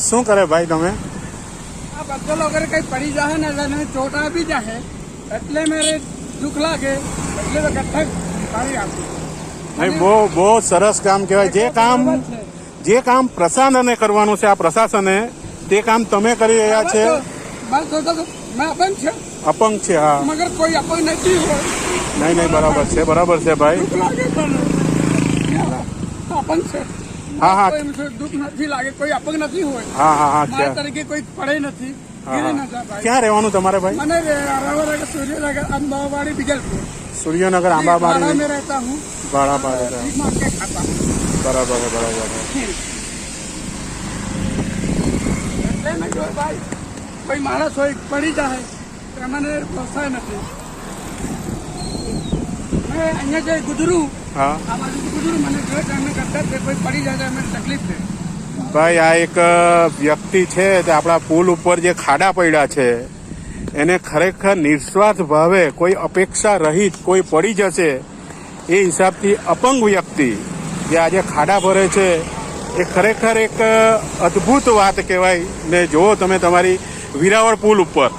શું કરે ભાઈ તમે? આ બચ્ચો લોકો કઈ પડી જાય ને એટલે ચોટ આપી જાય એટલે મારે દુઃખ લાગે એટલે ગઠ્ઠક પાડી આપું. ભાઈ બહુ સરસ કામ કહેવાય. જે કામ પ્રશાસને કરવાનું છે, આ પ્રશાસને તે કામ તમે કરી રહ્યા છે. બસ મેં અપંગ છે. અપંગ છે? હા, મગર કોઈ અપંગ નથી હોય. નહીં બરાબર છે ભાઈ. દુઃખ લાગે પણ અપંગ છે. હા હા દુઃખ નથી લાગે, કોઈ અપંગ નથી હોય. હા મારા તરીકે કોઈ પડે નથી. ક્યાં રહેવાનું તમારે ભાઈ? મને सूर्यनगर अंबावाड़ी बिजलपुर. सूर्यनगर अंबावाड़ी भाड़ा में रहता हूँ. भाड़ा पर खाता हूँ. बराबर है. એટલે મેં જોયું ભાઈ કોઈ માણસ હોય પડી જાય તો મને પોસાય નથી. મેં અહીંયા જે ગુજરું હા આ બાજુ ગુજરું મને જોઈ અમે કરતા તે કોઈ પડી જાય તો અમને તકલીફ છે. ભાઈ આ એક વ્યક્તિ છે તે આપણા પુલ ઉપર જે ખાડા પડ્યા છે એને ખરેખર નિસ્વાર્થ ભાવે કોઈ અપેક્ષા રહિત કોઈ પડી જશે એ હિસાબથી અપંગ વ્યક્તિ જે આજે ખાડા ભરે છે એ ખરેખર એક અદ્ભુત વાત કહેવાય. ને જુઓ તમે તમારી વિરાવળ પુલ ઉપર